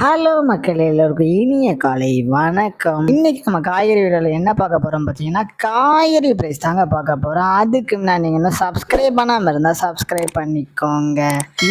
Hello மக்களே, எல்லோருக்கும் இனிய காலை வணக்கம். இன்னைக்கு நம்ம காய்கறி வீடியோவில் என்ன பார்க்க போகிறோம் பார்த்தீங்கன்னா, காய்கறி ப்ரைஸ் தாங்க பார்க்க போகிறோம். அதுக்கு முன்னாடி நீங்கள் இன்னும் சப்ஸ்கிரைப் பண்ணாமல் இருந்தால் சப்ஸ்கிரைப் பண்ணிக்கோங்க.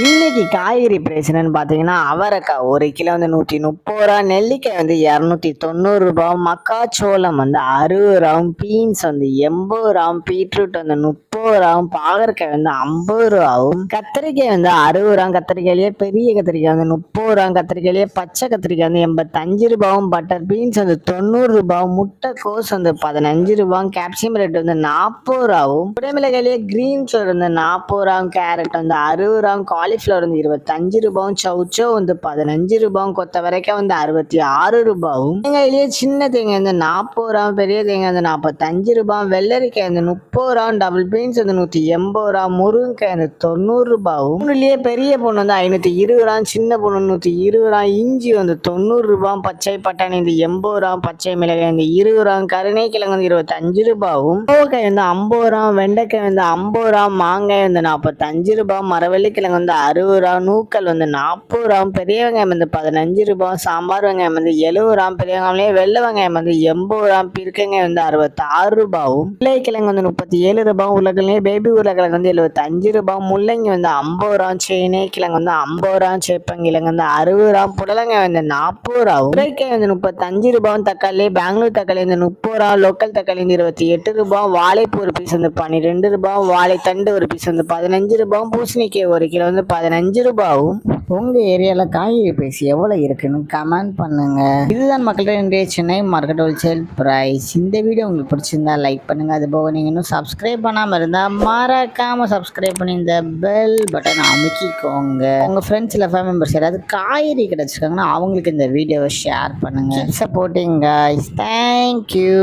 இன்னைக்கு காய்கறி ப்ரைஸ் என்னன்னு பார்த்தீங்கன்னா, அவரைக்காய் 1 கிலோ வந்து 130 ரூபா, நெல்லிக்காய் வந்து 290 ரூபா, மக்காச்சோளம் வந்து 60 ரூபா, பீன்ஸ் வந்து 80 ரூபா, பீட்ரூட் வந்து 30 ரூபா, பாகற்காய் வந்து 50 ரூபாவும், கத்திரிக்காய் வந்து 60 ரூபா, கத்திரிக்காயிலேயே பெரிய கத்திரிக்காய் வந்து 30 ரூபா, கத்திரிக்காயிலேயே பச்சை கத்திரிக்காய் வந்து 85 ரூபாவும், பட்டர் பீன்ஸ் வந்து 90 ரூபாவும், முட்டைக்கோஸ் வந்து 15 ரூபாவும், கேப்சியம் ரேட் வந்து 40 ரூபாவும், குடைமிளகாயிலேயே கிரீன் கலர் வந்து 40 ரூபாவும், கேரட் வந்து 60 ரூபாவும், காலிஃபிளவர் வந்து 25 ரூபாவும், சவுச்சோ வந்து 15 ரூபாவும், கொத்தவரைக்காய் வந்து 66 ரூபாவும், தேங்காயிலேயே சின்ன தேங்காய் வந்து 40 ரூபாவும், பெரிய தேங்காய் வந்து 45 ரூபாவும், வெள்ளரிக்காய் வந்து 30 ரூபாவும், டபுள் பீன்ஸ் வந்து 180 ரூபா, முருங்கைக்காய் வந்து 90 ரூபாவும், பூண்டுலேயே பெரிய பொண்ணு வந்து 520 ரூபா, சின்ன பொண்ணு 120 ரூபா, இஞ்சி வந்து 90 ரூபா, பச்சை பட்டாணி வந்து 80 ரூபா, பச்சை மிளகாய் வந்து 20 ரூபா, கருணைக்கிழங்கு வந்து 25 ரூபாவும், கோவக்காய் வந்து 50 ரூபா, வெண்டைக்காய் வந்து 50 ரூபா, மாங்காய் வந்து 45 ரூபா, மரவள்ளிக்கிழங்கு வந்து 60 ரூபா, நூக்கல் வந்து 40 ரூபா, பெரிய வெங்காயம் வந்து 15 ரூபா, சாம்பார் வெங்காயம் வந்து 70 ரூபா, பெரிய வெங்காயம்லேயே வெள்ளை வெங்காயம் வந்து 80 ரூபா, பிற்கங்காய் வந்து 66 ரூபாவும், கிழங்கு வந்து 37 ரூபா, உருளைக்கிழங்கு பேபி உருளைக்கிழங்கு வந்து 75 ரூபா, முள்ளங்கி வந்து 50 ரூபா, சேனை கிழங்கு வந்து 50 ரூபா, சேப்பங்கிழங்கு வந்து 60 ரூபா, புடலங்காய் வந்து 40 ரூபாவும், சுரைக்காய் வந்து 35 ரூபாவும், தக்காளி பெங்களூர் தக்காளி வந்து 30 ரூபா, லோக்கல் தக்காளி வந்து 28 ரூபா, வாழைப்பூ ஒரு பீஸ் வந்து 12 ரூபா, வாழைத்தண்டு ஒரு பீஸ் வந்து 15 ரூபாவும், பூசணிக்காய் 1 கிலோ வந்து 15 ரூபாவும். உங்க ஏரியால காய்கறி பிரைஸ் எவ்வளவு இருக்குன்னு கமெண்ட் பண்ணுங்க. இதுதான் மக்கள்கிட்ட இன்றைய சென்னை மார்க்கெட் ஹோல்சேல் பிரைஸ். இந்த வீடியோ உங்களுக்கு பிடிச்சிருந்தா லைக் பண்ணுங்க. அது போக நீங்க இன்னும் சப்ஸ்கிரைப் பண்ணாம இருந்தா மறக்காம சப்ஸ்கிரைப் பண்ணி இந்த பெல் பட்டன் அமுக்கிக்கோங்க. உங்க ஃப்ரெண்ட்ஸ் இல்லை ஃபேமிலி மெம்பர்ஸ் யாராவது காய்கறி கிடைச்சிருக்காங்கன்னா அவங்களுக்கு இந்த வீடியோவை ஷேர் பண்ணுங்க. Supporting guys. தேங்க்யூ.